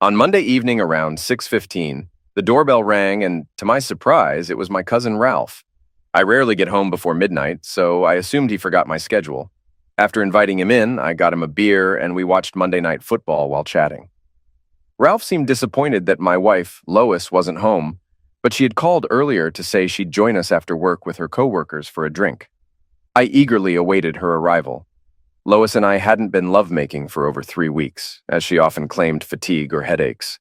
On Monday evening around 6:15, the doorbell rang and, to my surprise, it was my cousin Ralph. I rarely get home before midnight, so I assumed he forgot my schedule. After inviting him in, I got him a beer and we watched Monday Night Football while chatting. Ralph seemed disappointed that my wife, Lois, wasn't home, but she had called earlier to say she'd join us after work with her coworkers for a drink. I eagerly awaited her arrival. Lois and I hadn't been lovemaking for over 3 weeks, as she often claimed fatigue or headaches.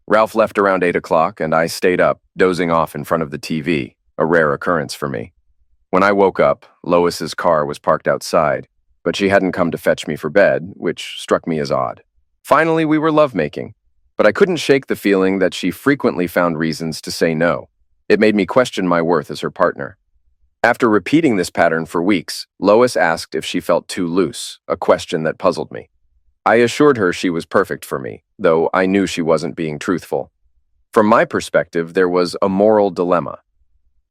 Ralph left around 8 o'clock, and I stayed up, dozing off in front of the TV, a rare occurrence for me. When I woke up, Lois's car was parked outside, but she hadn't come to fetch me for bed, which struck me as odd. Finally, we were lovemaking, but I couldn't shake the feeling that she frequently found reasons to say no. It made me question my worth as her partner. After repeating this pattern for weeks, Lois asked if she felt too loose, a question that puzzled me. I assured her she was perfect for me, though I knew she wasn't being truthful. From my perspective, there was a moral dilemma.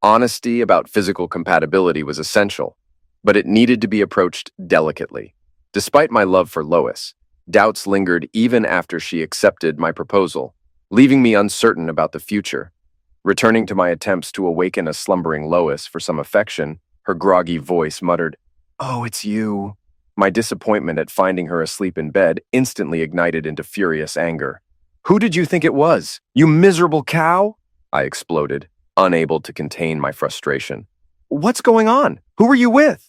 Honesty about physical compatibility was essential, but it needed to be approached delicately. Despite my love for Lois, doubts lingered even after she accepted my proposal, leaving me uncertain about the future. Returning to my attempts to awaken a slumbering Lois for some affection, her groggy voice muttered, "Oh, it's you." My disappointment at finding her asleep in bed instantly ignited into furious anger. "Who did you think it was? You miserable cow?" I exploded, unable to contain my frustration. "What's going on? Who are you with?"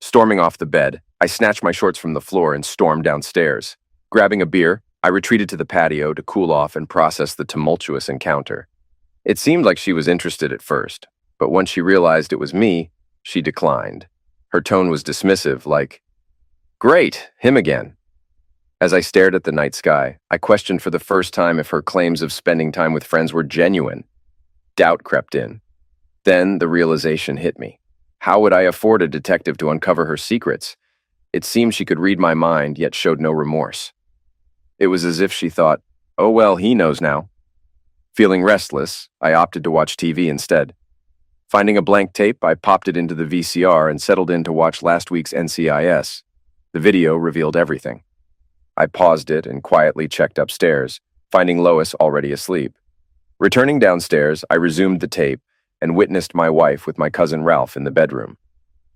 Storming off the bed, I snatched my shorts from the floor and stormed downstairs. Grabbing a beer, I retreated to the patio to cool off and process the tumultuous encounter. It seemed like she was interested at first, but once she realized it was me, she declined. Her tone was dismissive, like, "Great, him again." As I stared at the night sky, I questioned for the first time if her claims of spending time with friends were genuine. Doubt crept in. Then the realization hit me. How would I afford a detective to uncover her secrets? It seemed she could read my mind, yet showed no remorse. It was as if she thought, "Oh well, he knows now." Feeling restless, I opted to watch TV instead. Finding a blank tape, I popped it into the VCR and settled in to watch last week's NCIS. The video revealed everything. I paused it and quietly checked upstairs, finding Lois already asleep. Returning downstairs, I resumed the tape and witnessed my wife with my cousin Ralph in the bedroom.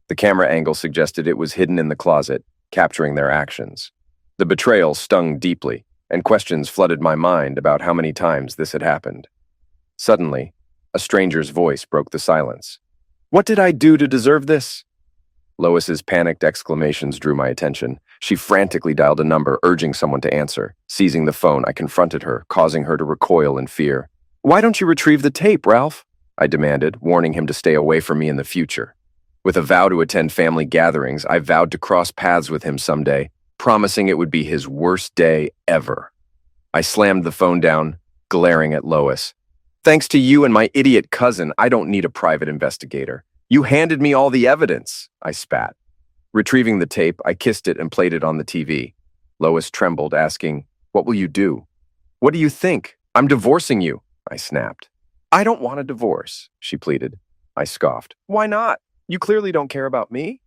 The camera angle suggested it was hidden in the closet, capturing their actions. The betrayal stung deeply, and questions flooded my mind about how many times this had happened. Suddenly, a stranger's voice broke the silence. "What did I do to deserve this?" Lois's panicked exclamations drew my attention. She frantically dialed a number, urging someone to answer. Seizing the phone, I confronted her, causing her to recoil in fear. "Why don't you retrieve the tape, Ralph?" I demanded, warning him to stay away from me in the future. With a vow to attend family gatherings, I vowed to cross paths with him someday, promising it would be his worst day ever. I slammed the phone down, glaring at Lois. "Thanks to you and my idiot cousin, I don't need a private investigator. You handed me all the evidence," I spat. Retrieving the tape, I kissed it and played it on the TV. Lois trembled, asking, "What will you do?" "What do you think? I'm divorcing you," I snapped. "I don't want a divorce," she pleaded. I scoffed. "Why not? You clearly don't care about me."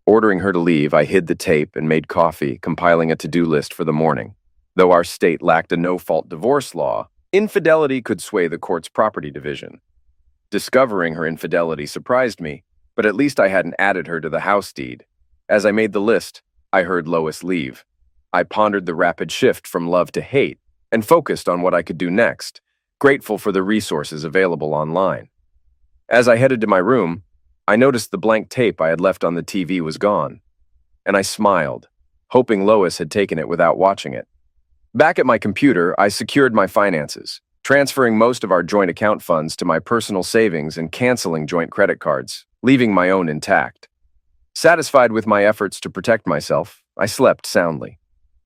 Ordering her to leave, I hid the tape and made coffee, compiling a to-do list for the morning. Though our state lacked a no-fault divorce law, infidelity could sway the court's property division. Discovering her infidelity surprised me, but at least I hadn't added her to the house deed. As I made the list, I heard Lois leave. I pondered the rapid shift from love to hate and focused on what I could do next, grateful for the resources available online. As I headed to my room, I noticed the blank tape I had left on the TV was gone, and I smiled, hoping Lois had taken it without watching it. Back at my computer, I secured my finances, transferring most of our joint account funds to my personal savings and canceling joint credit cards, leaving my own intact. Satisfied with my efforts to protect myself, I slept soundly.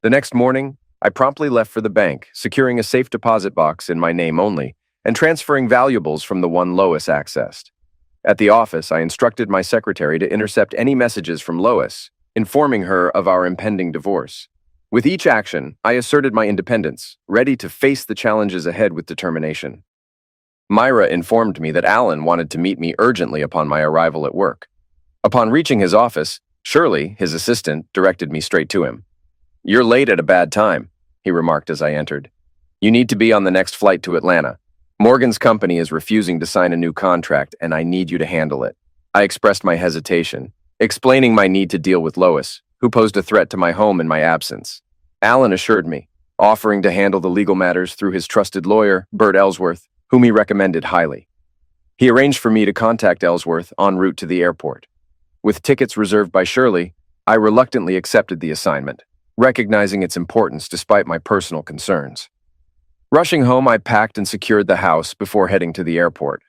The next morning, I promptly left for the bank, securing a safe deposit box in my name only, and transferring valuables from the one Lois accessed. At the office, I instructed my secretary to intercept any messages from Lois, informing her of our impending divorce. With each action, I asserted my independence, ready to face the challenges ahead with determination. Myra informed me that Alan wanted to meet me urgently upon my arrival at work. Upon reaching his office, Shirley, his assistant, directed me straight to him. "You're late at a bad time," he remarked as I entered. You need to be on the next flight to Atlanta. Morgan's company is refusing to sign a new contract, and I need you to handle it. I expressed my hesitation, explaining my need to deal with Lois, who posed a threat to my home in my absence. Alan assured me, offering to handle the legal matters through his trusted lawyer, Bert Ellsworth, whom he recommended highly. He arranged for me to contact Ellsworth en route to the airport. With tickets reserved by Shirley, I reluctantly accepted the assignment, recognizing its importance despite my personal concerns. Rushing home, I packed and secured the house before heading to the airport.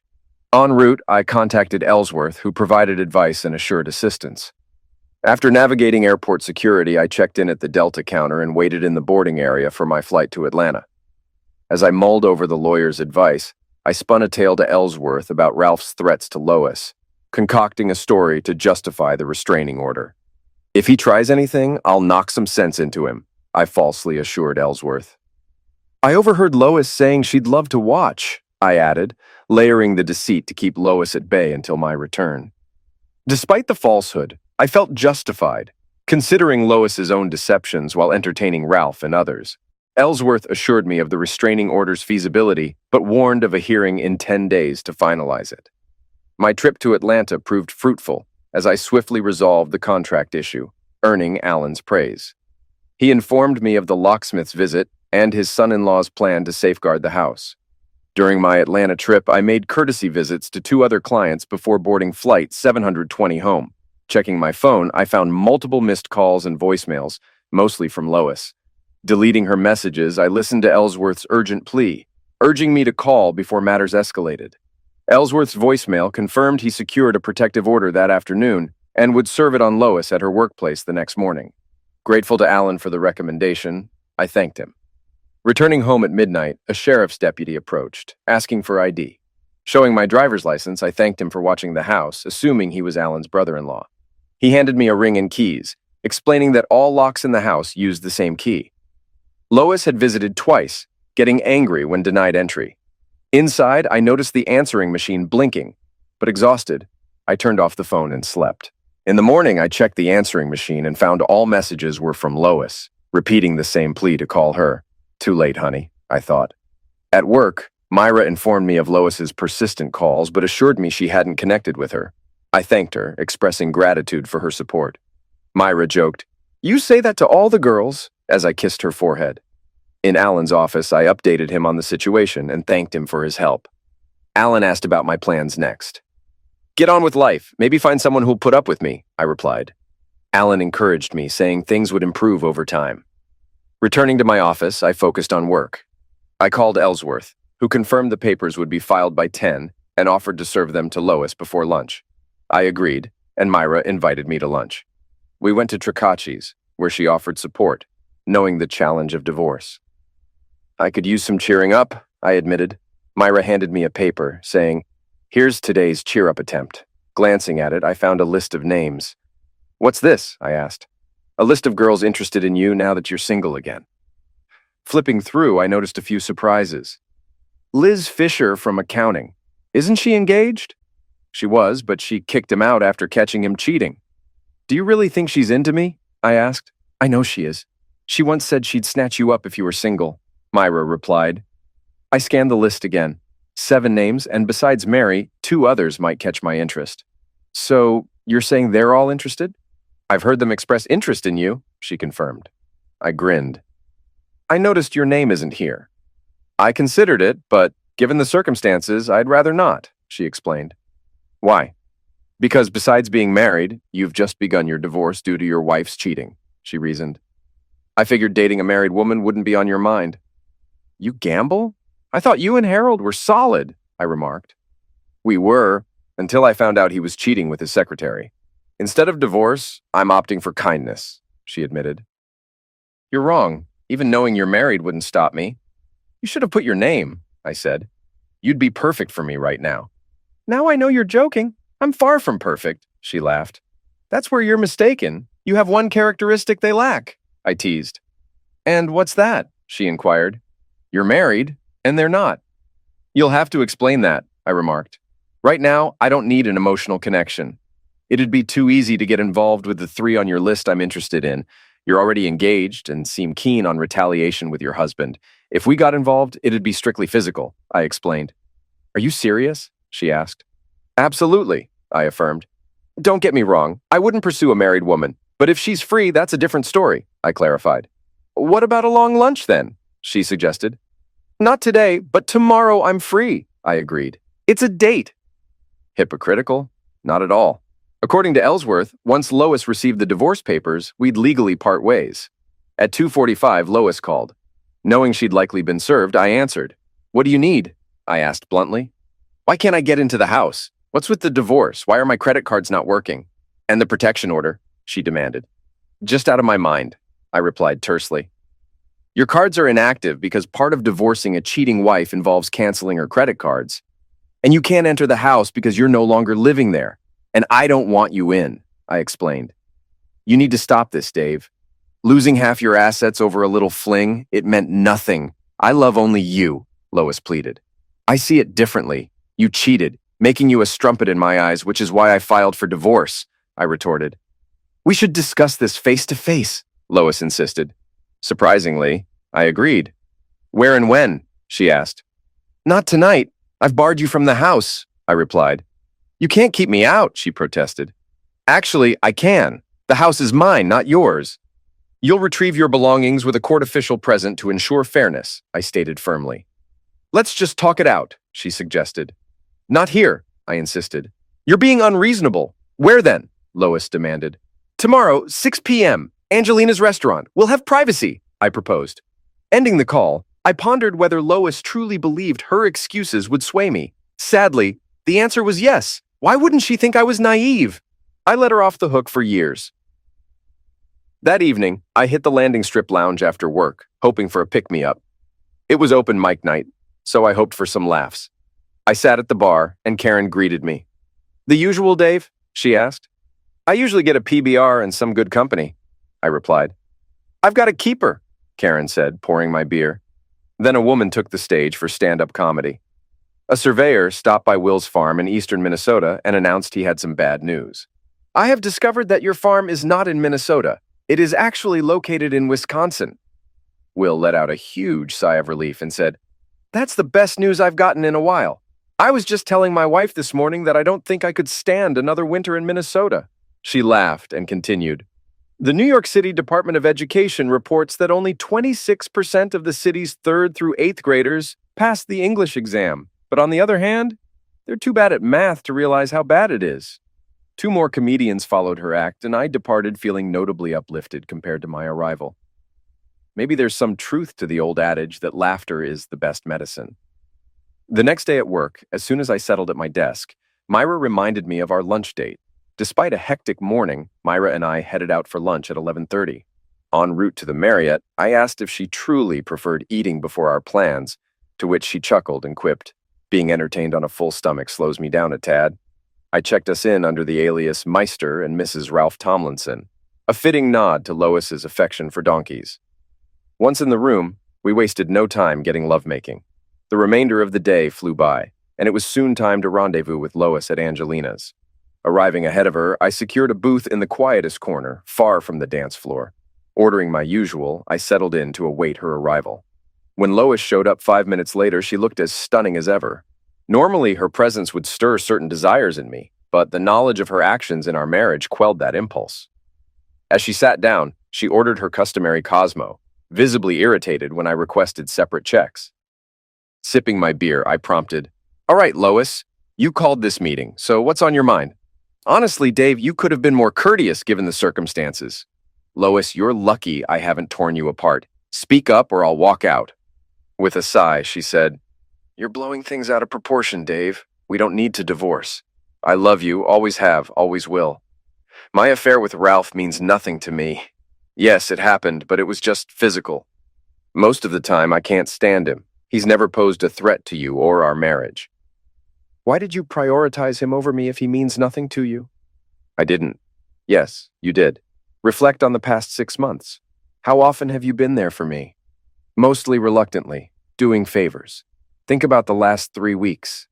En route, I contacted Ellsworth, who provided advice and assured assistance. After navigating airport security, I checked in at the Delta counter and waited in the boarding area for my flight to Atlanta. As I mulled over the lawyer's advice, I spun a tale to Ellsworth about Ralph's threats to Lois, concocting a story to justify the restraining order. If he tries anything, I'll knock some sense into him, I falsely assured Ellsworth. I overheard Lois saying she'd love to watch, I added, layering the deceit to keep Lois at bay until my return. Despite the falsehood, I felt justified, considering Lois's own deceptions while entertaining Ralph and others. Ellsworth assured me of the restraining order's feasibility, but warned of a hearing in 10 days to finalize it. My trip to Atlanta proved fruitful, as I swiftly resolved the contract issue, earning Alan's praise. He informed me of the locksmith's visit and his son-in-law's plan to safeguard the house. During my Atlanta trip, I made courtesy visits to 2 other clients before boarding flight 720 home. Checking my phone, I found multiple missed calls and voicemails, mostly from Lois. Deleting her messages, I listened to Ellsworth's urgent plea, urging me to call before matters escalated. Ellsworth's voicemail confirmed he secured a protective order that afternoon and would serve it on Lois at her workplace the next morning. Grateful to Alan for the recommendation, I thanked him. Returning home at midnight, a sheriff's deputy approached, asking for ID. Showing my driver's license, I thanked him for watching the house, assuming he was Alan's brother-in-law. He handed me a ring and keys, explaining that all locks in the house used the same key. Lois had visited twice, getting angry when denied entry. Inside, I noticed the answering machine blinking, but exhausted, I turned off the phone and slept. In the morning, I checked the answering machine and found all messages were from Lois, repeating the same plea to call her. Too late, honey, I thought. At work, Myra informed me of Lois's persistent calls, but assured me she hadn't connected with her. I thanked her, expressing gratitude for her support. Myra joked, "You say that to all the girls," as I kissed her forehead. In Alan's office, I updated him on the situation and thanked him for his help. Alan asked about my plans next. "Get on with life. Maybe find someone who'll put up with me," I replied. Alan encouraged me, saying things would improve over time. Returning to my office, I focused on work. I called Ellsworth, who confirmed the papers would be filed by 10 and offered to serve them to Lois before lunch. I agreed, and Myra invited me to lunch. We went to Tricacci's, where she offered support, knowing the challenge of divorce. "I could use some cheering up," I admitted. Myra handed me a paper, saying, "Here's today's cheer-up attempt." Glancing at it, I found a list of names. "What's this?" I asked. "A list of girls interested in you now that you're single again." Flipping through, I noticed a few surprises. Liz Fisher from accounting. Isn't she engaged? She was, but she kicked him out after catching him cheating. "Do you really think she's into me?" I asked. "I know she is. She once said she'd snatch you up if you were single," Myra replied. I scanned the list again. 7 names, and besides Mary, 2 others might catch my interest. "So, you're saying they're all interested?" "I've heard them express interest in you," she confirmed. I grinned. "I noticed your name isn't here." "I considered it, but given the circumstances, I'd rather not," she explained. "Why?" "Because besides being married, you've just begun your divorce due to your wife's cheating," she reasoned. "I figured dating a married woman wouldn't be on your mind." "You gamble? I thought you and Harold were solid," I remarked. "We were, until I found out he was cheating with his secretary. Instead of divorce, I'm opting for kindness," she admitted. "You're wrong. Even knowing you're married wouldn't stop me." "You should have put your name," I said. "You'd be perfect for me right now." "Now I know you're joking. I'm far from perfect," she laughed. "That's where you're mistaken. You have one characteristic they lack," I teased. "And what's that?" she inquired. "You're married, and they're not." "You'll have to explain that," I remarked. "Right now, I don't need an emotional connection. It'd be too easy to get involved with the 3 on your list I'm interested in, You're already engaged and seem keen on retaliation with your husband. If we got involved, it'd be strictly physical, I explained. Are you serious? She asked. Absolutely, I affirmed. Don't get me wrong, I wouldn't pursue a married woman, but if she's free, that's a different story, I clarified. What about a long lunch then? She suggested. Not today, but tomorrow I'm free, I agreed. It's a date. Hypocritical? Not at all. According to Ellsworth, once Lois received the divorce papers, we'd legally part ways. At 2:45, Lois called. Knowing she'd likely been served, I answered. What do you need? I asked bluntly. Why can't I get into the house? What's with the divorce? Why are my credit cards not working? And the protection order? She demanded. Just out of my mind, I replied tersely. Your cards are inactive because part of divorcing a cheating wife involves canceling her credit cards. And you can't enter the house because you're no longer living there. And I don't want you in, I explained. You need to stop this, Dave. Losing half your assets over a little fling, it meant nothing. I love only you, Lois pleaded. I see it differently. You cheated, making you a strumpet in my eyes, which is why I filed for divorce, I retorted. We should discuss this face to face, Lois insisted. Surprisingly, I agreed. Where and when? She asked. Not tonight. I've barred you from the house, I replied. You can't keep me out, she protested. Actually, I can. The house is mine, not yours. You'll retrieve your belongings with a court official present to ensure fairness, I stated firmly. Let's just talk it out, she suggested. Not here, I insisted. You're being unreasonable. Where then? Lois demanded. Tomorrow, 6 p.m., Angelina's restaurant. We'll have privacy, I proposed. Ending the call, I pondered whether Lois truly believed her excuses would sway me. Sadly, the answer was yes. Why wouldn't she think I was naive? I let her off the hook for years. That evening, I hit the landing strip lounge after work, hoping for a pick-me-up. It was open mic night, so I hoped for some laughs. I sat at the bar, and Karen greeted me. The usual, Dave? She asked. I usually get a PBR and some good company, I replied. I've got a keeper, Karen said, pouring my beer. Then a woman took the stage for stand-up comedy. A surveyor stopped by Will's farm in eastern Minnesota and announced he had some bad news. I have discovered that your farm is not in Minnesota. It is actually located in Wisconsin. Will let out a huge sigh of relief and said, That's the best news I've gotten in a while. I was just telling my wife this morning that I don't think I could stand another winter in Minnesota. She laughed and continued. The New York City Department of Education reports that only 26% of the city's 3rd through 8th graders passed the English exam. But on the other hand, they're too bad at math to realize how bad it is. 2 more comedians followed her act, and I departed feeling notably uplifted compared to my arrival. Maybe there's some truth to the old adage that laughter is the best medicine. The next day at work, as soon as I settled at my desk, Myra reminded me of our lunch date. Despite a hectic morning, Myra and I headed out for lunch at 11:30. En route to the Marriott, I asked if she truly preferred eating before our plans, to which she chuckled and quipped, Being entertained on a full stomach slows me down a tad. I checked us in under the alias Meister and Mrs. Ralph Tomlinson, a fitting nod to Lois's affection for donkeys. Once in the room, we wasted no time getting lovemaking. The remainder of the day flew by, and it was soon time to rendezvous with Lois at Angelina's. Arriving ahead of her, I secured a booth in the quietest corner, far from the dance floor. Ordering my usual, I settled in to await her arrival. When Lois showed up 5 minutes later, she looked as stunning as ever. Normally, her presence would stir certain desires in me, but the knowledge of her actions in our marriage quelled that impulse. As she sat down, she ordered her customary Cosmo, visibly irritated when I requested separate checks. Sipping my beer, I prompted, All right, Lois, you called this meeting, so what's on your mind? Honestly, Dave, you could have been more courteous given the circumstances. Lois, you're lucky I haven't torn you apart. Speak up or I'll walk out. With a sigh, she said, You're blowing things out of proportion, Dave. We don't need to divorce. I love you, always have, always will. My affair with Ralph means nothing to me. Yes, it happened, but it was just physical. Most of the time, I can't stand him. He's never posed a threat to you or our marriage. Why did you prioritize him over me if he means nothing to you? I didn't. Yes, you did. Reflect on the past 6 months. How often have you been there for me? Mostly reluctantly, doing favors. Think about the last 3 weeks.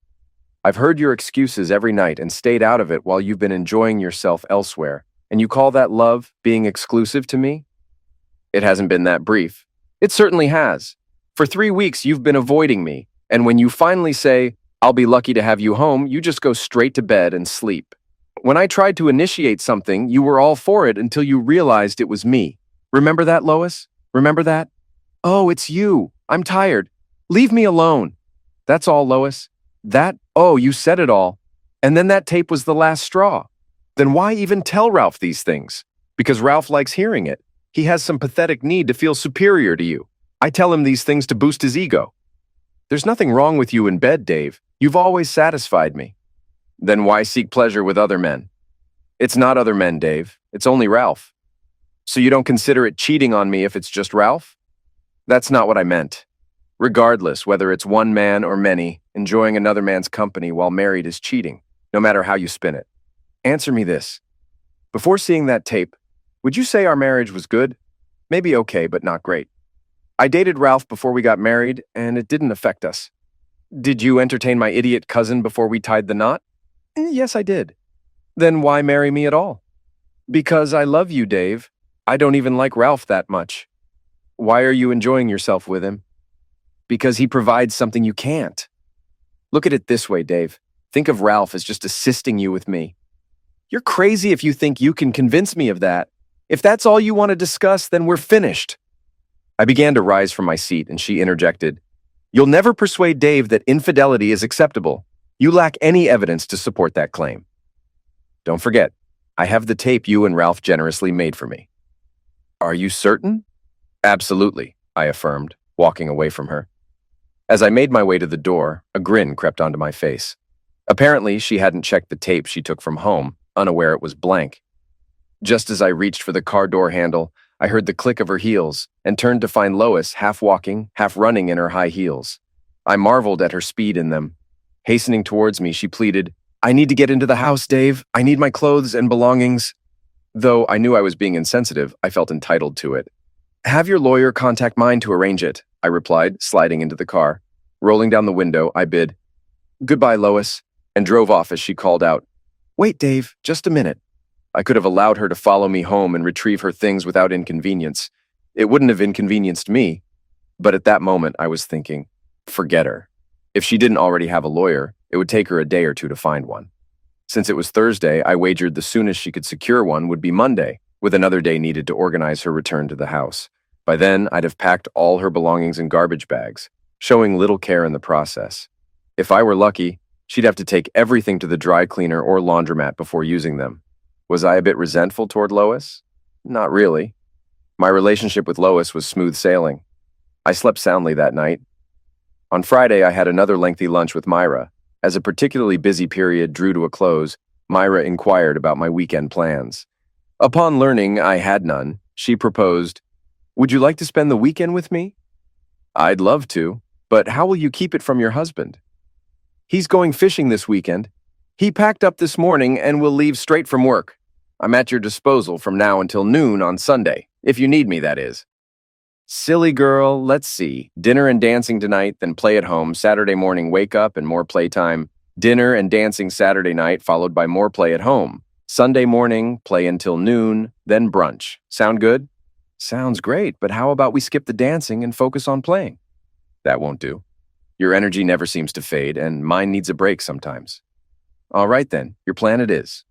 I've heard your excuses every night and stayed out of it while you've been enjoying yourself elsewhere. And you call that love, being exclusive to me? It hasn't been that brief. It certainly has. For 3 weeks, you've been avoiding me, and when you finally say, I'll be lucky to have you home, you just go straight to bed and sleep. When I tried to initiate something, you were all for it until you realized it was me. Remember that, Lois? Remember that? Oh, it's you. I'm tired. Leave me alone. That's all, Lois. You said it all. And then that tape was the last straw. Then why even tell Ralph these things? Because Ralph likes hearing it. He has some pathetic need to feel superior to you. I tell him these things to boost his ego. There's nothing wrong with you in bed, Dave. You've always satisfied me. Then why seek pleasure with other men? It's not other men, Dave. It's only Ralph. So you don't consider it cheating on me if it's just Ralph? That's not what I meant. Regardless, whether it's one man or many, enjoying another man's company while married is cheating, no matter how you spin it. Answer me this. Before seeing that tape, would you say our marriage was good? Maybe okay, but not great. I dated Ralph before we got married, and it didn't affect us. Did you entertain my idiot cousin before we tied the knot? Yes, I did. Then why marry me at all? Because I love you, Dave. I don't even like Ralph that much. Why are you enjoying yourself with him? Because he provides something you can't. Look at it this way, Dave. Think of Ralph as just assisting you with me. You're crazy if you think you can convince me of that. If that's all you want to discuss, then we're finished. I began to rise from my seat, and she interjected. You'll never persuade Dave that infidelity is acceptable. You lack any evidence to support that claim. Don't forget, I have the tape you and Ralph generously made for me. Are you certain? Absolutely, I affirmed, walking away from her. As I made my way to the door, a grin crept onto my face. Apparently, she hadn't checked the tape she took from home, unaware it was blank. Just as I reached for the car door handle, I heard the click of her heels and turned to find Lois half walking, half running in her high heels. I marveled at her speed in them. Hastening towards me, she pleaded, I need to get into the house, Dave. I need my clothes and belongings. Though I knew I was being insensitive, I felt entitled to it. Have your lawyer contact mine to arrange it, I replied, sliding into the car. Rolling down the window, I bid, Goodbye, Lois, and drove off as she called out, Wait, Dave, just a minute. I could have allowed her to follow me home and retrieve her things without inconvenience. It wouldn't have inconvenienced me. But at that moment, I was thinking, forget her. If she didn't already have a lawyer, it would take her a day or two to find one. Since it was Thursday, I wagered the soonest she could secure one would be Monday, with another day needed to organize her return to the house. By then, I'd have packed all her belongings in garbage bags, showing little care in the process. If I were lucky, she'd have to take everything to the dry cleaner or laundromat before using them. Was I a bit resentful toward Lois? Not really. My relationship with Lois was smooth sailing. I slept soundly that night. On Friday, I had another lengthy lunch with Myra. As a particularly busy period drew to a close, Myra inquired about my weekend plans. Upon learning I had none, she proposed, Would you like to spend the weekend with me? I'd love to, but how will you keep it from your husband? He's going fishing this weekend. He packed up this morning and will leave straight from work. I'm at your disposal from now until noon on Sunday, if you need me, that is. Silly girl, let's see. Dinner and dancing tonight, then play at home. Saturday morning wake up and more playtime. Dinner and dancing Saturday night, followed by more play at home. Sunday morning, play until noon, then brunch. Sound good? Sounds great, but how about we skip the dancing and focus on playing? That won't do. Your energy never seems to fade, and mine needs a break sometimes. All right then, your plan it is.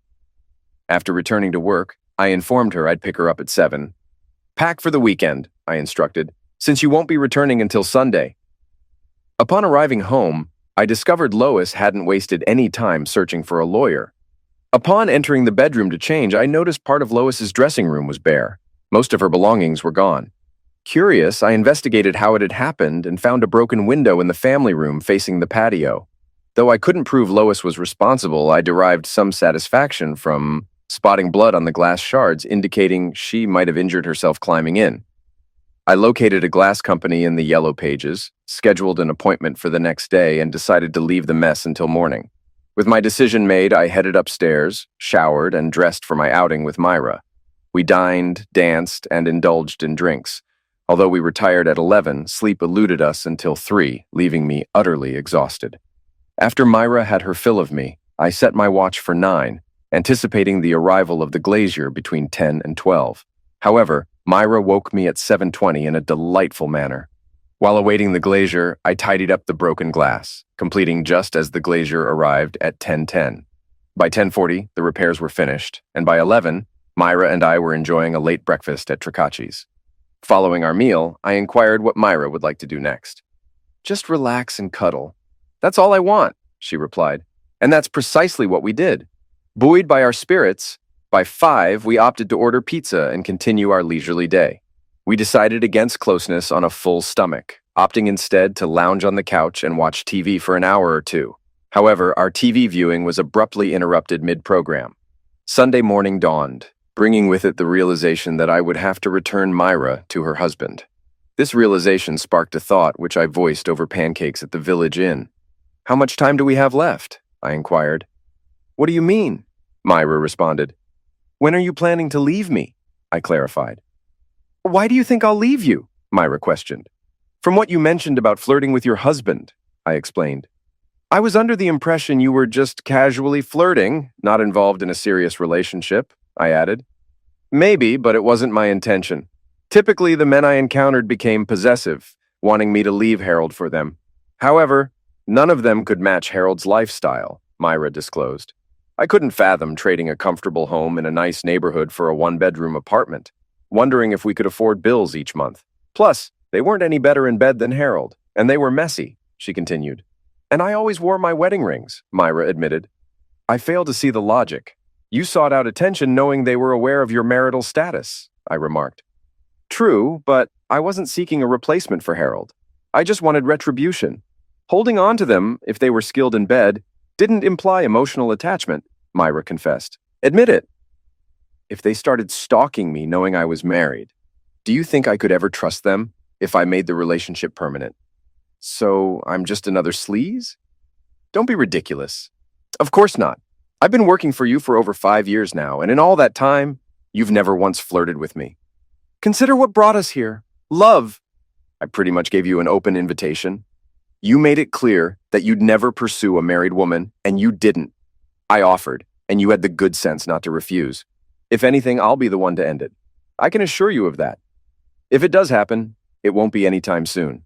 After returning to work, I informed her I'd pick her up at 7. Pack for the weekend, I instructed, since you won't be returning until Sunday. Upon arriving home, I discovered Lois hadn't wasted any time searching for a lawyer. Upon entering the bedroom to change, I noticed part of Lois's dressing room was bare. Most of her belongings were gone. Curious, I investigated how it had happened and found a broken window in the family room facing the patio. Though I couldn't prove Lois was responsible, I derived some satisfaction from spotting blood on the glass shards, indicating she might have injured herself climbing in. I located a glass company in the Yellow Pages, scheduled an appointment for the next day, and decided to leave the mess until morning. With my decision made, I headed upstairs, showered, and dressed for my outing with Myra. We dined, danced, and indulged in drinks. Although we retired at 11, sleep eluded us until 3, leaving me utterly exhausted. After Myra had her fill of me, I set my watch for 9, anticipating the arrival of the glazier between 10 and 12. However, Myra woke me at 7:20 in a delightful manner. While awaiting the glazier, I tidied up the broken glass, completing just as the glazier arrived at 10:10. By 10:40, the repairs were finished, and by 11, Myra and I were enjoying a late breakfast at Tricacci's. Following our meal, I inquired what Myra would like to do next. "Just relax and cuddle. That's all I want," she replied. And that's precisely what we did. Buoyed by our spirits, by 5, we opted to order pizza and continue our leisurely day. We decided against closeness on a full stomach, opting instead to lounge on the couch and watch TV for an hour or two. However, our TV viewing was abruptly interrupted mid-program. Sunday morning dawned, bringing with it the realization that I would have to return Myra to her husband. This realization sparked a thought which I voiced over pancakes at the village inn. "How much time do we have left?" I inquired. "What do you mean?" Myra responded. "When are you planning to leave me?" I clarified. "Why do you think I'll leave you?" Myra questioned. "From what you mentioned about flirting with your husband," I explained. "I was under the impression you were just casually flirting, not involved in a serious relationship," I added. "Maybe, but it wasn't my intention. Typically, the men I encountered became possessive, wanting me to leave Harold for them. However, none of them could match Harold's lifestyle," Myra disclosed. "I couldn't fathom trading a comfortable home in a nice neighborhood for a one-bedroom apartment, wondering if we could afford bills each month. Plus, they weren't any better in bed than Harold, and they were messy," she continued. "And I always wore my wedding rings," Myra admitted. "I fail to see the logic. You sought out attention knowing they were aware of your marital status," I remarked. "True, but I wasn't seeking a replacement for Harold. I just wanted retribution. Holding on to them, if they were skilled in bed, didn't imply emotional attachment," Myra confessed. "Admit it." "If they started stalking me knowing I was married, do you think I could ever trust them if I made the relationship permanent? So I'm just another sleaze? Don't be ridiculous." "Of course not. I've been working for you for over 5 years now, and in all that time, you've never once flirted with me. Consider what brought us here. Love." "I pretty much gave you an open invitation. You made it clear that you'd never pursue a married woman, and you didn't. I offered, and you had the good sense not to refuse. If anything, I'll be the one to end it. I can assure you of that. If it does happen, it won't be anytime soon."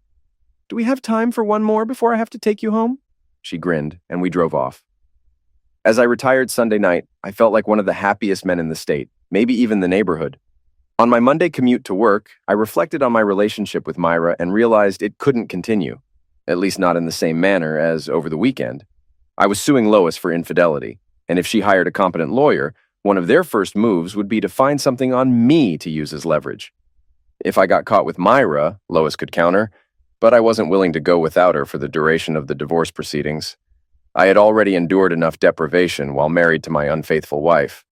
"Do we have time for one more before I have to take you home?" She grinned, and we drove off. As I retired Sunday night, I felt like one of the happiest men in the state, maybe even the neighborhood. On my Monday commute to work, I reflected on my relationship with Myra and realized it couldn't continue, at least not in the same manner as over the weekend. I was suing Lois for infidelity, and if she hired a competent lawyer, one of their first moves would be to find something on me to use as leverage. If I got caught with Myra, Lois could counter, but I wasn't willing to go without her for the duration of the divorce proceedings. I had already endured enough deprivation while married to my unfaithful wife.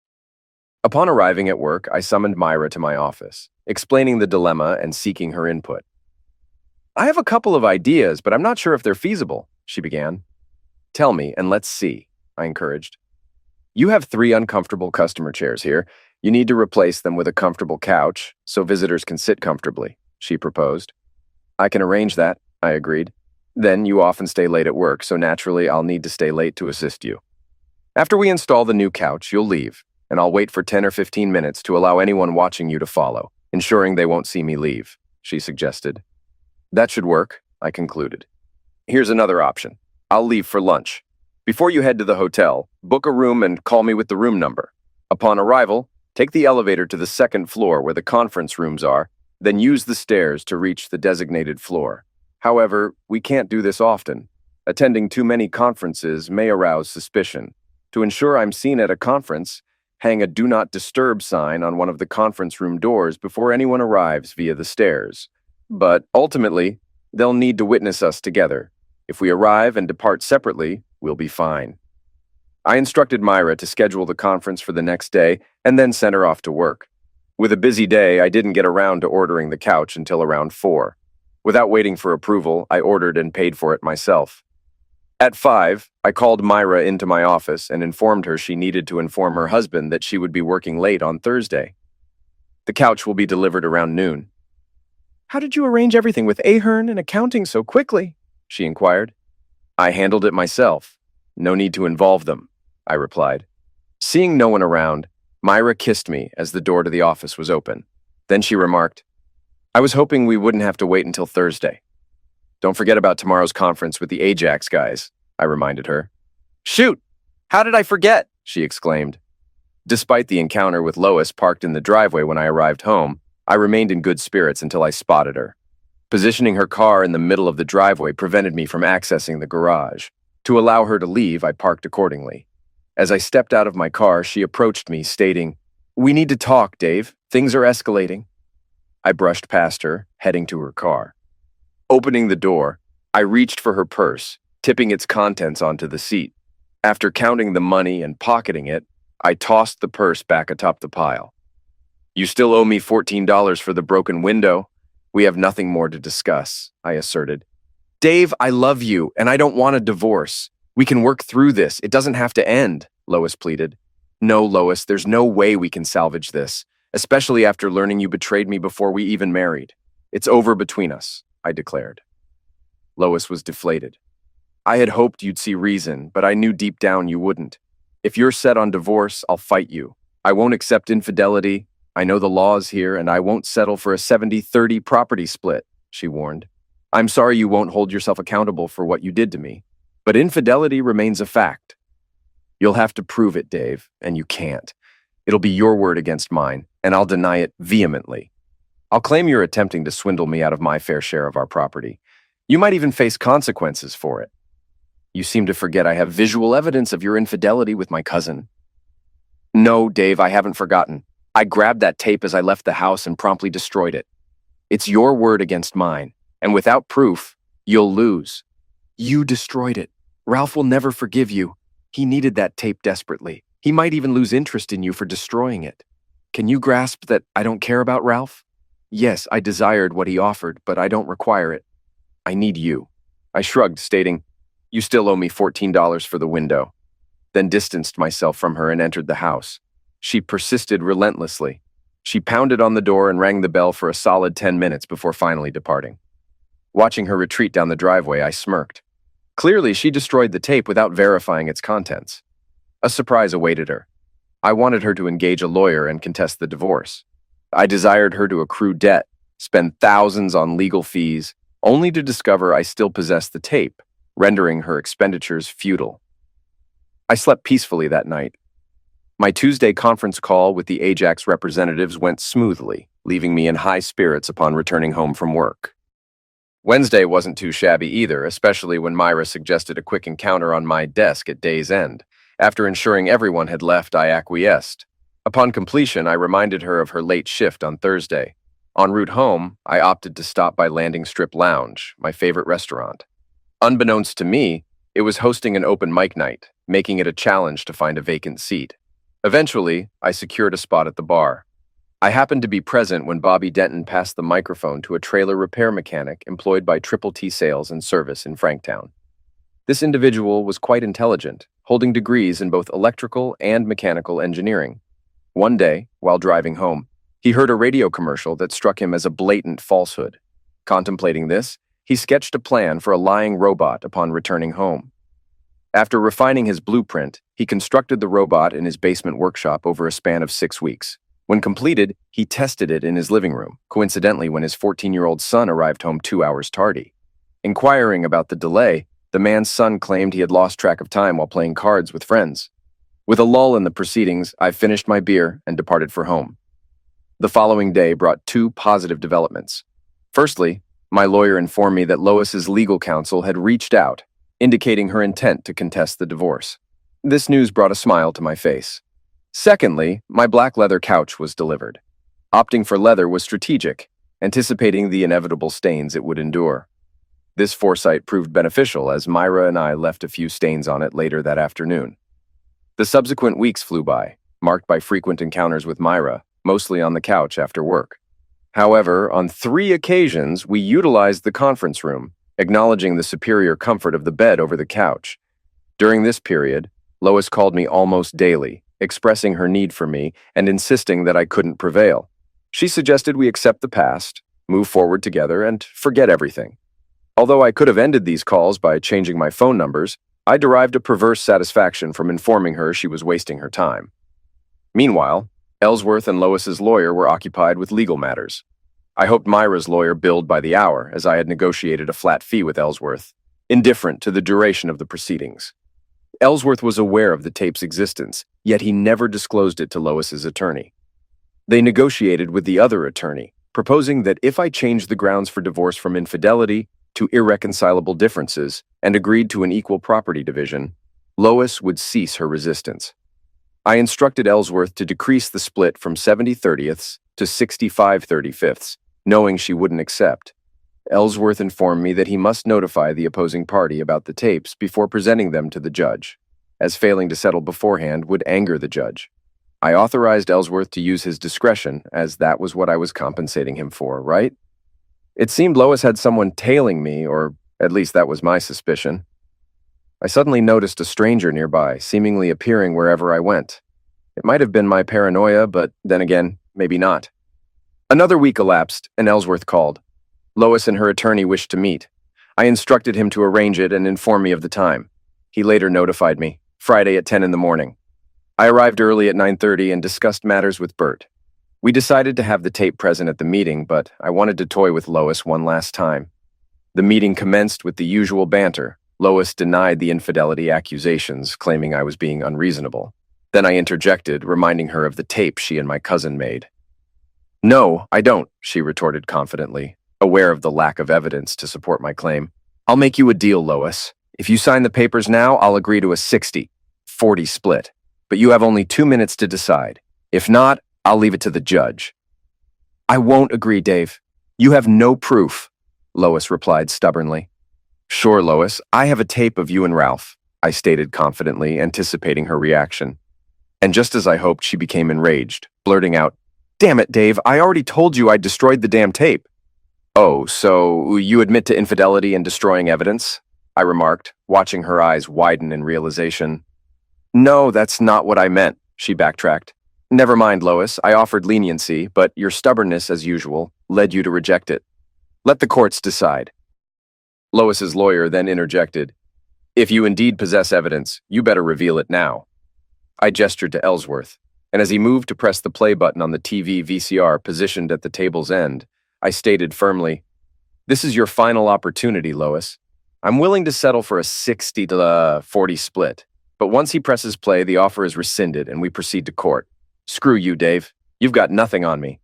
Upon arriving at work, I summoned Myra to my office, explaining the dilemma and seeking her input. "I have a couple of ideas, but I'm not sure if they're feasible," she began. "Tell me, and let's see," I encouraged. "You have 3 uncomfortable customer chairs here. You need to replace them with a comfortable couch so visitors can sit comfortably," she proposed. "I can arrange that," I agreed. "Then you often stay late at work, so naturally I'll need to stay late to assist you. After we install the new couch, you'll leave, and I'll wait for 10 or 15 minutes to allow anyone watching you to follow, ensuring they won't see me leave," she suggested. "That should work," I concluded. "Here's another option. I'll leave for lunch. Before you head to the hotel, book a room and call me with the room number. Upon arrival, take the elevator to the 2nd floor where the conference rooms are, then use the stairs to reach the designated floor. However, we can't do this often. Attending too many conferences may arouse suspicion. To ensure I'm seen at a conference, hang a Do Not Disturb sign on one of the conference room doors before anyone arrives via the stairs. But ultimately, they'll need to witness us together. If we arrive and depart separately, we'll be fine." I instructed Myra to schedule the conference for the next day and then sent her off to work. With a busy day, I didn't get around to ordering the couch until around 4. Without waiting for approval, I ordered and paid for it myself. At 5, I called Myra into my office and informed her she needed to inform her husband that she would be working late on Thursday. "The couch will be delivered around noon." "How did you arrange everything with Ahern and accounting so quickly?" she inquired. "I handled it myself. No need to involve them," I replied. Seeing no one around, Myra kissed me as the door to the office was open. Then she remarked, I was hoping we wouldn't have to wait until Thursday. Don't forget about tomorrow's conference with the Ajax guys, I reminded her. Shoot! How did I forget? She exclaimed. Despite the encounter with Lois parked in the driveway when I arrived home, I remained in good spirits until I spotted her. Positioning her car in the middle of the driveway prevented me from accessing the garage. To allow her to leave, I parked accordingly. As I stepped out of my car, she approached me, stating, We need to talk, Dave. Things are escalating. I brushed past her, heading to her car. Opening the door, I reached for her purse, tipping its contents onto the seat. After counting the money and pocketing it, I tossed the purse back atop the pile. You still owe me $14 for the broken window. We have nothing more to discuss, I asserted. Dave, I love you, and I don't want a divorce. We can work through this. It doesn't have to end, Lois pleaded. No, Lois, there's no way we can salvage this, especially after learning you betrayed me before we even married. It's over between us, I declared. Lois was deflated. I had hoped you'd see reason, but I knew deep down you wouldn't. If you're set on divorce, I'll fight you. I won't accept infidelity. I know the laws here, and I won't settle for a 70-30 property split, she warned. I'm sorry you won't hold yourself accountable for what you did to me, but infidelity remains a fact. You'll have to prove it, Dave, and you can't. It'll be your word against mine, and I'll deny it vehemently. I'll claim you're attempting to swindle me out of my fair share of our property. You might even face consequences for it. You seem to forget I have visual evidence of your infidelity with my cousin. No, Dave, I haven't forgotten. I grabbed that tape as I left the house and promptly destroyed it. It's your word against mine, and without proof, you'll lose. You destroyed it. Ralph will never forgive you. He needed that tape desperately. He might even lose interest in you for destroying it. Can you grasp that I don't care about Ralph? Yes, I desired what he offered, but I don't require it. I need you. I shrugged, stating, You still owe me $14 for the window, then distanced myself from her and entered the house. She persisted relentlessly. She pounded on the door and rang the bell for a solid 10 minutes before finally departing. Watching her retreat down the driveway, I smirked. Clearly, she destroyed the tape without verifying its contents. A surprise awaited her. I wanted her to engage a lawyer and contest the divorce. I desired her to accrue debt, spend thousands on legal fees, only to discover I still possessed the tape, rendering her expenditures futile. I slept peacefully that night. My Tuesday conference call with the Ajax representatives went smoothly, leaving me in high spirits upon returning home from work. Wednesday wasn't too shabby either, especially when Myra suggested a quick encounter on my desk at day's end. After ensuring everyone had left, I acquiesced. Upon completion, I reminded her of her late shift on Thursday. En route home, I opted to stop by Landing Strip Lounge, my favorite restaurant. Unbeknownst to me, it was hosting an open mic night, making it a challenge to find a vacant seat. Eventually, I secured a spot at the bar. I happened to be present when Bobby Denton passed the microphone to a trailer repair mechanic employed by Triple T Sales and Service in Franktown. This individual was quite intelligent, holding degrees in both electrical and mechanical engineering. One day, while driving home, he heard a radio commercial that struck him as a blatant falsehood. Contemplating this, he sketched a plan for a lying robot upon returning home. After refining his blueprint, he constructed the robot in his basement workshop over a span of 6 weeks. When completed, he tested it in his living room, coincidentally when his 14-year-old son arrived home 2 hours tardy. Inquiring about the delay, the man's son claimed he had lost track of time while playing cards with friends. With a lull in the proceedings, I finished my beer and departed for home. The following day brought 2 positive developments. Firstly, my lawyer informed me that Lois's legal counsel had reached out, indicating her intent to contest the divorce. This news brought a smile to my face. Secondly, my black leather couch was delivered. Opting for leather was strategic, anticipating the inevitable stains it would endure. This foresight proved beneficial as Myra and I left a few stains on it later that afternoon. The subsequent weeks flew by, marked by frequent encounters with Myra, mostly on the couch after work. However, on 3 occasions, we utilized the conference room, acknowledging the superior comfort of the bed over the couch. During this period, Lois called me almost daily, expressing her need for me and insisting that I couldn't prevail. She suggested we accept the past, move forward together, and forget everything. Although I could have ended these calls by changing my phone numbers, I derived a perverse satisfaction from informing her she was wasting her time. Meanwhile, Ellsworth and Lois's lawyer were occupied with legal matters. I hoped Myra's lawyer billed by the hour, as I had negotiated a flat fee with Ellsworth, indifferent to the duration of the proceedings. Ellsworth was aware of the tape's existence, yet he never disclosed it to Lois's attorney. They negotiated with the other attorney, proposing that if I changed the grounds for divorce from infidelity to irreconcilable differences and agreed to an equal property division, Lois would cease her resistance. I instructed Ellsworth to decrease the split from 70/30ths to 65/35ths, knowing she wouldn't accept. Ellsworth informed me that he must notify the opposing party about the tapes before presenting them to the judge, as failing to settle beforehand would anger the judge. I authorized Ellsworth to use his discretion, as that was what I was compensating him for, right? It seemed Lois had someone tailing me, or at least that was my suspicion. I suddenly noticed a stranger nearby, seemingly appearing wherever I went. It might have been my paranoia, but then again, maybe not. Another week elapsed, and Ellsworth called. Lois and her attorney wished to meet. I instructed him to arrange it and inform me of the time. He later notified me, Friday at 10 in the morning. I arrived early at 9:30 and discussed matters with Bert. We decided to have the tape present at the meeting, but I wanted to toy with Lois one last time. The meeting commenced with the usual banter. Lois denied the infidelity accusations, claiming I was being unreasonable. Then I interjected, reminding her of the tape she and my cousin made. "No, I don't," she retorted confidently, aware of the lack of evidence to support my claim. "I'll make you a deal, Lois. If you sign the papers now, I'll agree to a 60-40 split. But you have only 2 minutes to decide. If not, I'll leave it to the judge." "I won't agree, Dave. You have no proof," Lois replied stubbornly. "Sure, Lois, I have a tape of you and Ralph," I stated confidently, anticipating her reaction. And just as I hoped, she became enraged, blurting out, "Damn it, Dave, I already told you I destroyed the damn tape." "Oh, so you admit to infidelity and destroying evidence?" I remarked, watching her eyes widen in realization. "No, that's not what I meant," she backtracked. "Never mind, Lois, I offered leniency, but your stubbornness, as usual, led you to reject it. Let the courts decide." Lois's lawyer then interjected, "If you indeed possess evidence, you better reveal it now." I gestured to Ellsworth, and as he moved to press the play button on the TV VCR positioned at the table's end, I stated firmly, "This is your final opportunity, Lois. I'm willing to settle for a 60-40 split, but once he presses play, the offer is rescinded and we proceed to court. Screw you, Dave. You've got nothing on me."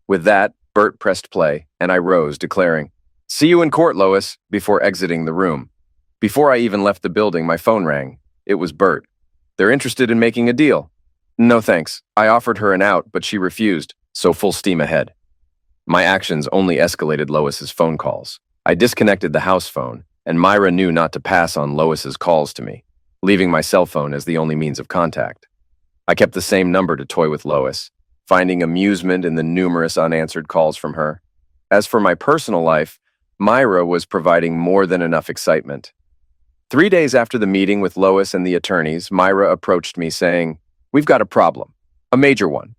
With that, Bert pressed play, and I rose, declaring, "See you in court, Lois," before exiting the room. Before I even left the building, my phone rang. It was Bert. "They're interested in making a deal." "No thanks. I offered her an out, but she refused, so full steam ahead." My actions only escalated Lois's phone calls. I disconnected the house phone, and Myra knew not to pass on Lois's calls to me, leaving my cell phone as the only means of contact. I kept the same number to toy with Lois, finding amusement in the numerous unanswered calls from her. As for my personal life, Myra was providing more than enough excitement. 3 days after the meeting with Lois and the attorneys, Myra approached me saying, "We've got a problem, a major one."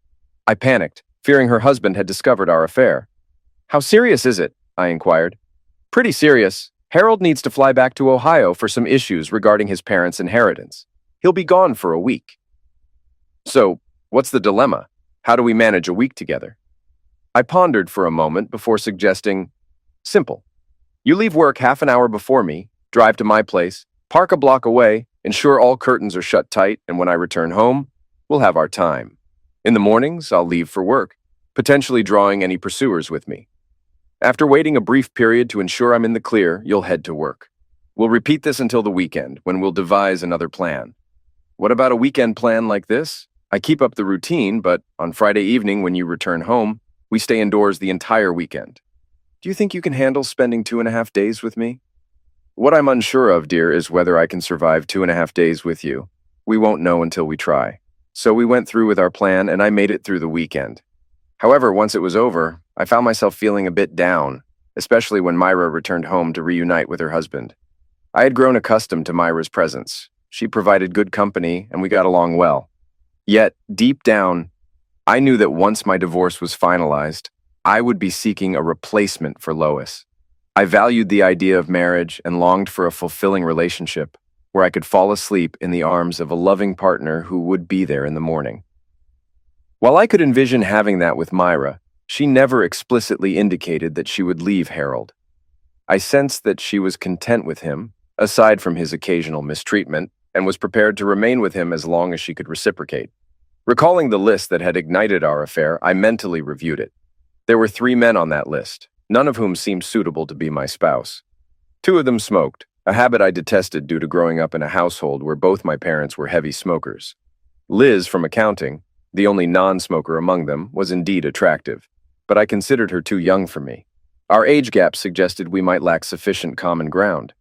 I panicked, fearing her husband had discovered our affair. "How serious is it?" I inquired. "Pretty serious. Harold needs to fly back to Ohio for some issues regarding his parents' inheritance. He'll be gone for a week." "So, what's the dilemma? How do we manage a week together?" I pondered for a moment before suggesting, "Simple. You leave work half an hour before me, drive to my place, park a block away, ensure all curtains are shut tight, and when I return home, we'll have our time. In the mornings, I'll leave for work, potentially drawing any pursuers with me. After waiting a brief period to ensure I'm in the clear, you'll head to work. We'll repeat this until the weekend, when we'll devise another plan. What about a weekend plan like this? I keep up the routine, but on Friday evening when you return home, we stay indoors the entire weekend. Do you think you can handle spending 2.5 days with me?" "What I'm unsure of, dear, is whether I can survive 2.5 days with you. We won't know until we try." So we went through with our plan, and I made it through the weekend. However, once it was over, I found myself feeling a bit down, especially when Myra returned home to reunite with her husband. I had grown accustomed to Myra's presence. She provided good company, and we got along well. Yet, deep down, I knew that once my divorce was finalized, I would be seeking a replacement for Lois. I valued the idea of marriage and longed for a fulfilling relationship where I could fall asleep in the arms of a loving partner who would be there in the morning. While I could envision having that with Myra, she never explicitly indicated that she would leave Harold. I sensed that she was content with him, aside from his occasional mistreatment, and was prepared to remain with him as long as she could reciprocate. Recalling the list that had ignited our affair, I mentally reviewed it. There were 3 men on that list, none of whom seemed suitable to be my spouse. 2 of them smoked, a habit I detested due to growing up in a household where both my parents were heavy smokers. Liz, from accounting, the only non-smoker among them, was indeed attractive, but I considered her too young for me. Our age gap suggested we might lack sufficient common ground.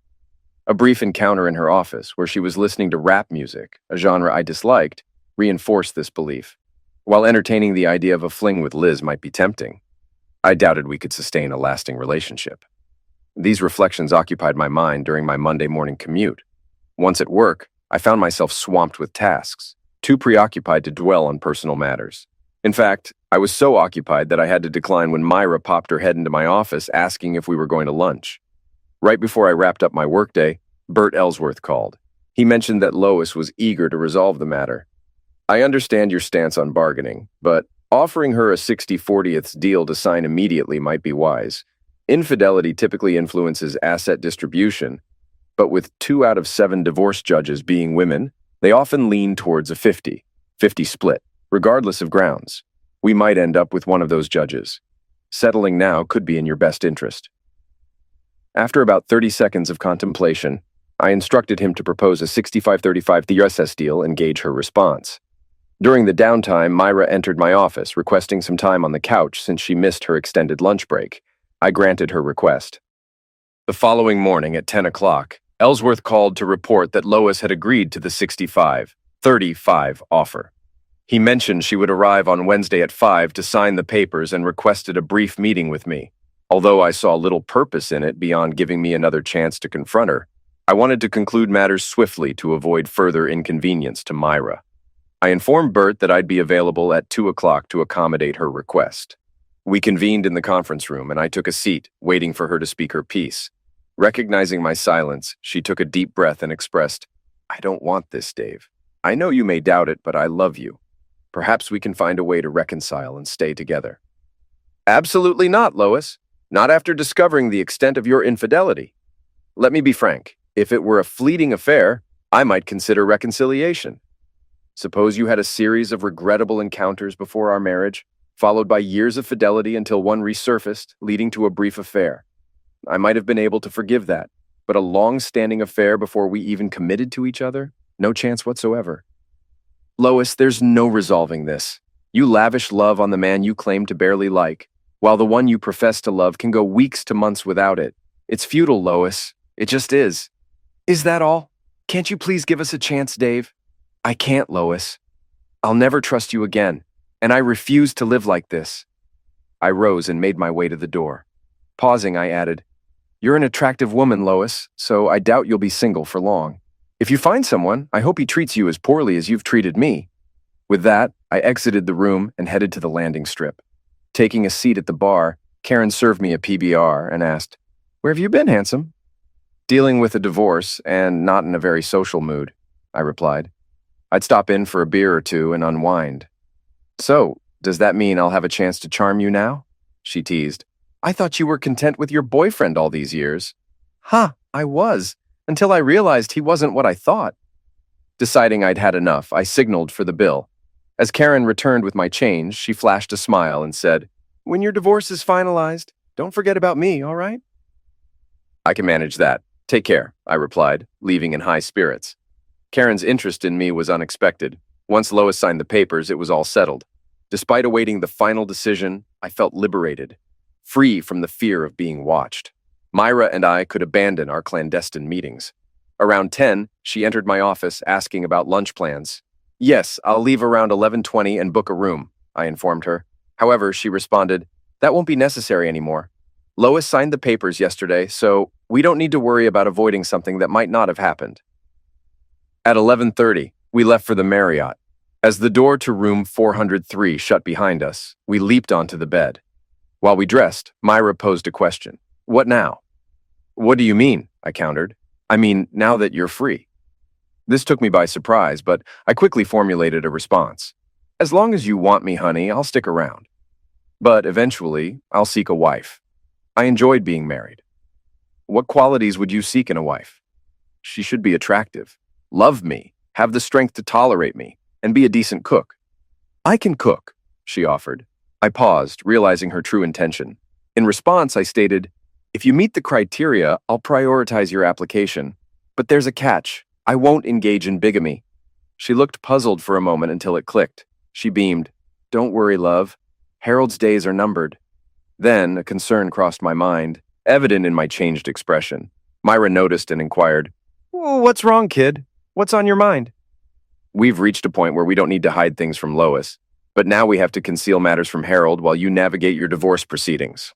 A brief encounter in her office, where she was listening to rap music, a genre I disliked, reinforced this belief. While entertaining the idea of a fling with Liz might be tempting, I doubted we could sustain a lasting relationship. These reflections occupied my mind during my Monday morning commute. Once at work, I found myself swamped with tasks, too preoccupied to dwell on personal matters. In fact, I was so occupied that I had to decline when Myra popped her head into my office asking if we were going to lunch. Right before I wrapped up my workday, Bert Ellsworth called. He mentioned that Lois was eager to resolve the matter. I understand your stance on bargaining, but offering her a 60/40ths deal to sign immediately might be wise. Infidelity typically influences asset distribution, but with 2 out of 7 divorce judges being women, they often lean towards a 50-50 split, regardless of grounds. We might end up with one of those judges. Settling now could be in your best interest. After about 30 seconds of contemplation, I instructed him to propose a 65-35 TRSS deal and gauge her response. During the downtime, Myra entered my office, requesting some time on the couch since she missed her extended lunch break. I granted her request. The following morning at 10 o'clock, Ellsworth called to report that Lois had agreed to the 65-35 offer. He mentioned she would arrive on Wednesday at 5 to sign the papers and requested a brief meeting with me. Although I saw little purpose in it beyond giving me another chance to confront her, I wanted to conclude matters swiftly to avoid further inconvenience to Myra. I informed Bert that I'd be available at 2 o'clock to accommodate her request. We convened in the conference room, and I took a seat, waiting for her to speak her piece. Recognizing my silence, she took a deep breath and expressed, "I don't want this, Dave. I know you may doubt it, but I love you. Perhaps we can find a way to reconcile and stay together." "Absolutely not, Lois. Not after discovering the extent of your infidelity. Let me be frank. If it were a fleeting affair, I might consider reconciliation. Suppose you had a series of regrettable encounters before our marriage, followed by years of fidelity until one resurfaced, leading to a brief affair. I might have been able to forgive that, but a long-standing affair before we even committed to each other? No chance whatsoever. Lois, there's no resolving this. You lavish love on the man you claim to barely like, while the one you profess to love can go weeks to months without it. It's futile, Lois. It just is. Is that all? Can't you please give us a chance, Dave? I can't, Lois. I'll never trust you again, and I refuse to live like this. I rose and made my way to the door. Pausing, I added, "You're an attractive woman, Lois, so I doubt you'll be single for long. If you find someone, I hope he treats you as poorly as you've treated me." With that, I exited the room and headed to the landing strip. Taking a seat at the bar, Karen served me a PBR and asked, "Where have you been, handsome?" "Dealing with a divorce and not in a very social mood," I replied. "I'd stop in for a beer or 2 and unwind." "So, does that mean I'll have a chance to charm you now?" she teased. "I thought you were content with your boyfriend all these years." I was, until I realized he wasn't what I thought." Deciding I'd had enough, I signaled for the bill. As Karen returned with my change, she flashed a smile and said, "When your divorce is finalized, don't forget about me, all right?" "I can manage that. Take care," I replied, leaving in high spirits. Karen's interest in me was unexpected. Once Lois signed the papers, it was all settled. Despite awaiting the final decision, I felt liberated, free from the fear of being watched. Myra and I could abandon our clandestine meetings. Around 10, she entered my office asking about lunch plans. "Yes, I'll leave around 11:20 and book a room," I informed her. However, she responded, "That won't be necessary anymore. Lois signed the papers yesterday, so we don't need to worry about avoiding something that might not have happened." At 11:30, we left for the Marriott. As the door to room 403 shut behind us, we leaped onto the bed. While we dressed, Myra posed a question. "What now?" "What do you mean?" I countered. "I mean, now that you're free." This took me by surprise, but I quickly formulated a response. As long as you want me, honey, I'll stick around. But eventually, I'll seek a wife. I enjoyed being married. What qualities would you seek in a wife? She should be attractive, love me, have the strength to tolerate me, and be a decent cook. I can cook, she offered. I paused, realizing her true intention. In response, I stated, if you meet the criteria, I'll prioritize your application. But there's a catch. I won't engage in bigamy. She looked puzzled for a moment until it clicked. She beamed. Don't worry, love. Harold's days are numbered. Then a concern crossed my mind, evident in my changed expression. Myra noticed and inquired, What's wrong, kid? What's on your mind? We've reached a point where we don't need to hide things from Lois, but now we have to conceal matters from Harold while you navigate your divorce proceedings.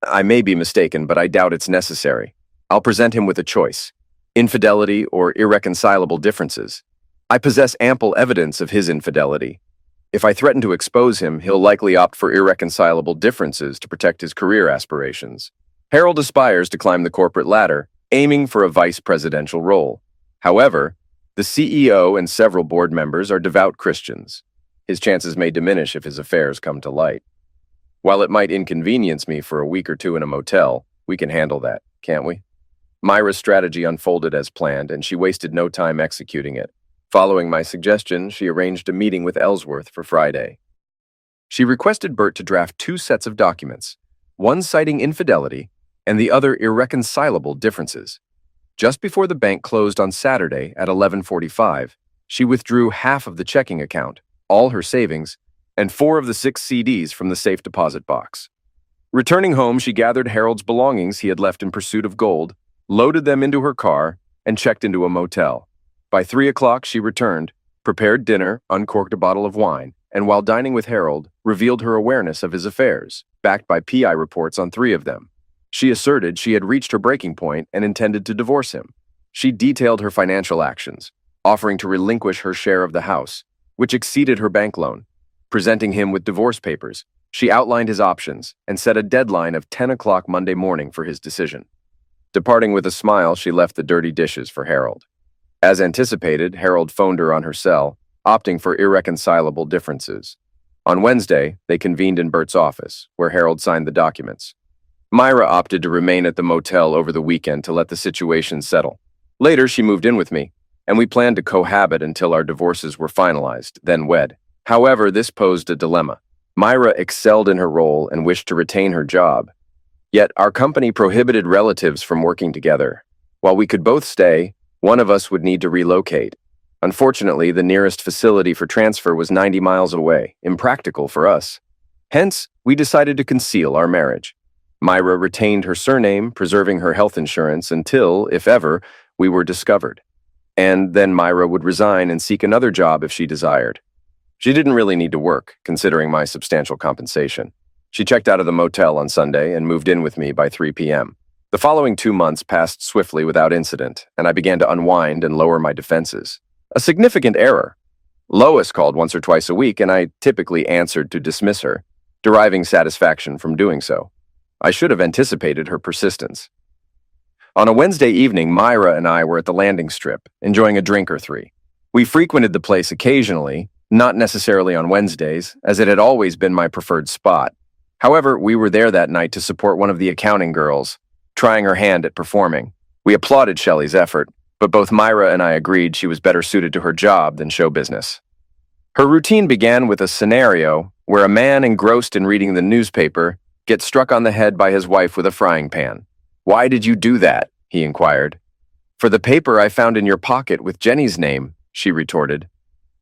I may be mistaken, but I doubt it's necessary. I'll present him with a choice: infidelity or irreconcilable differences. I possess ample evidence of his infidelity. If I threaten to expose him, he'll likely opt for irreconcilable differences to protect his career aspirations. Harold aspires to climb the corporate ladder, aiming for a vice presidential role. However, the CEO and several board members are devout Christians. His chances may diminish if his affairs come to light. While it might inconvenience me for a week or two in a motel, we can handle that, can't we? Myra's strategy unfolded as planned, and she wasted no time executing it. Following my suggestion, she arranged a meeting with Ellsworth for Friday. She requested Bert to draft 2 sets of documents, one citing infidelity and the other irreconcilable differences. Just before the bank closed on Saturday at 11:45, she withdrew half of the checking account, all her savings, and 4 of the 6 CDs from the safe deposit box. Returning home, she gathered Harold's belongings he had left in pursuit of gold, loaded them into her car, and checked into a motel. By 3 o'clock, she returned, prepared dinner, uncorked a bottle of wine, and while dining with Harold, revealed her awareness of his affairs, backed by PI reports on 3 of them. She asserted she had reached her breaking point and intended to divorce him. She detailed her financial actions, offering to relinquish her share of the house, which exceeded her bank loan. Presenting him with divorce papers, she outlined his options and set a deadline of 10 o'clock Monday morning for his decision. Departing with a smile, she left the dirty dishes for Harold. As anticipated, Harold phoned her on her cell, opting for irreconcilable differences. On Wednesday, they convened in Bert's office, where Harold signed the documents. Myra opted to remain at the motel over the weekend to let the situation settle. Later, she moved in with me, and we planned to cohabit until our divorces were finalized, then wed. However, this posed a dilemma. Myra excelled in her role and wished to retain her job. Yet, our company prohibited relatives from working together. While we could both stay, one of us would need to relocate. Unfortunately, the nearest facility for transfer was 90 miles away, impractical for us. Hence, we decided to conceal our marriage. Myra retained her surname, preserving her health insurance until, if ever, we were discovered. And then Myra would resign and seek another job if she desired. She didn't really need to work, considering my substantial compensation. She checked out of the motel on Sunday and moved in with me by 3 p.m. The following 2 months passed swiftly without incident, and I began to unwind and lower my defenses. A significant error. Lois called once or twice a week, and I typically answered to dismiss her, deriving satisfaction from doing so. I should have anticipated her persistence. On a Wednesday evening, Myra and I were at the landing strip, enjoying a drink or 3. We frequented the place occasionally, not necessarily on Wednesdays, as it had always been my preferred spot. However, we were there that night to support one of the accounting girls, trying her hand at performing. We applauded Shelley's effort, but both Myra and I agreed she was better suited to her job than show business. Her routine began with a scenario where a man engrossed in reading the newspaper gets struck on the head by his wife with a frying pan. "Why did you do that?" he inquired. "For the paper I found in your pocket with Jenny's name," she retorted.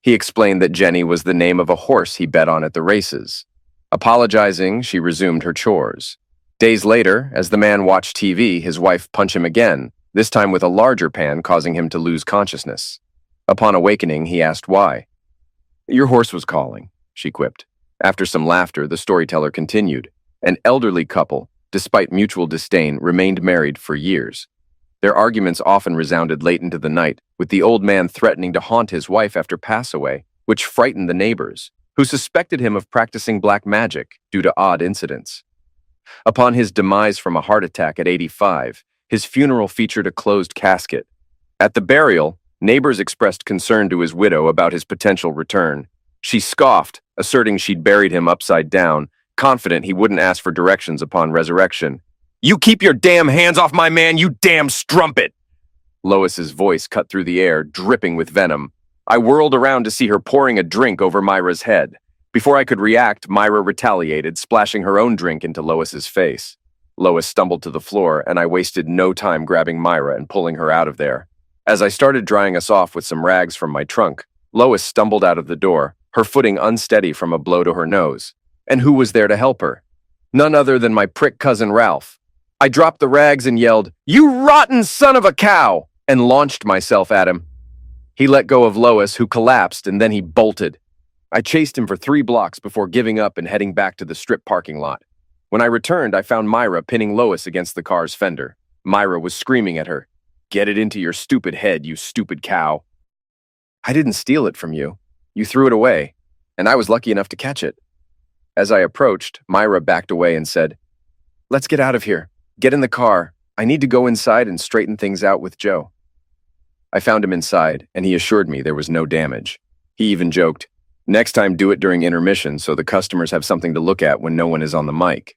He explained that Jenny was the name of a horse he bet on at the races. Apologizing, she resumed her chores. Days later, as the man watched TV, his wife punched him again, this time with a larger pan, causing him to lose consciousness. Upon awakening, he asked why. "Your horse was calling," she quipped. After some laughter, the storyteller continued. An elderly couple, despite mutual disdain, remained married for years. Their arguments often resounded late into the night, with the old man threatening to haunt his wife after pass-away, which frightened the neighbors, who suspected him of practicing black magic due to odd incidents. Upon his demise from a heart attack at 85, his funeral featured a closed casket. At the burial, neighbors expressed concern to his widow about his potential return. She scoffed, asserting she'd buried him upside down, confident he wouldn't ask for directions upon resurrection. "You keep your damn hands off my man, you damn strumpet!" Lois's voice cut through the air, dripping with venom. I whirled around to see her pouring a drink over Myra's head. Before I could react, Myra retaliated, splashing her own drink into Lois's face. Lois stumbled to the floor, and I wasted no time grabbing Myra and pulling her out of there. As I started drying us off with some rags from my trunk, Lois stumbled out of the door, her footing unsteady from a blow to her nose. And who was there to help her? None other than my prick cousin Ralph. I dropped the rags and yelled, "You rotten son of a cow!" and launched myself at him. He let go of Lois, who collapsed, and then he bolted. I chased him for 3 blocks before giving up and heading back to the strip parking lot. When I returned, I found Myra pinning Lois against the car's fender. Myra was screaming at her, "Get it into your stupid head, you stupid cow." "I didn't steal it from you. You threw it away, and I was lucky enough to catch it." As I approached, Myra backed away and said, "Let's get out of here. Get in the car. I need to go inside and straighten things out with Joe." I found him inside, and he assured me there was no damage. He even joked, "Next time do it during intermission so the customers have something to look at when no one is on the mic."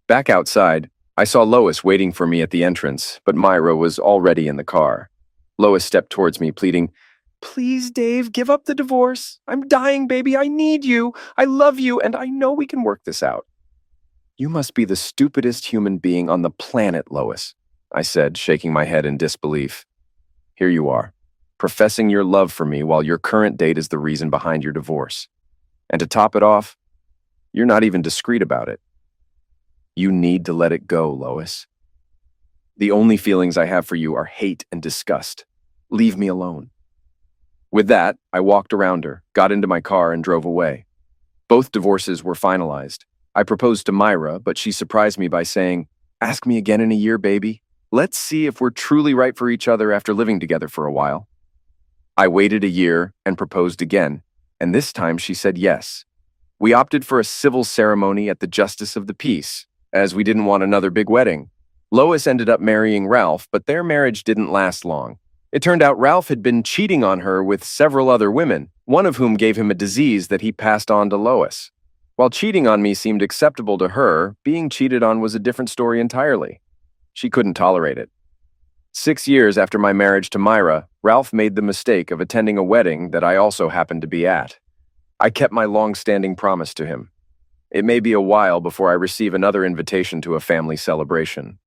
Back outside, I saw Lois waiting for me at the entrance, but Myra was already in the car. Lois stepped towards me, pleading, "Please, Dave, give up the divorce. I'm dying, baby. I need you. I love you, and I know we can work this out." "You must be the stupidest human being on the planet, Lois," I said, shaking my head in disbelief. "Here you are, professing your love for me while your current date is the reason behind your divorce. And to top it off, you're not even discreet about it. You need to let it go, Lois. The only feelings I have for you are hate and disgust. Leave me alone." With that, I walked around her, got into my car, and drove away. Both divorces were finalized. I proposed to Myra, but she surprised me by saying, "Ask me again in a year, baby. Let's see if we're truly right for each other after living together for a while." I waited a year and proposed again, and this time she said yes. We opted for a civil ceremony at the Justice of the Peace, as we didn't want another big wedding. Lois ended up marrying Ralph, but their marriage didn't last long. It turned out Ralph had been cheating on her with several other women, one of whom gave him a disease that he passed on to Lois. While cheating on me seemed acceptable to her, being cheated on was a different story entirely. She couldn't tolerate it. 6 years after my marriage to Myra, Ralph made the mistake of attending a wedding that I also happened to be at. I kept my long-standing promise to him. It may be a while before I receive another invitation to a family celebration.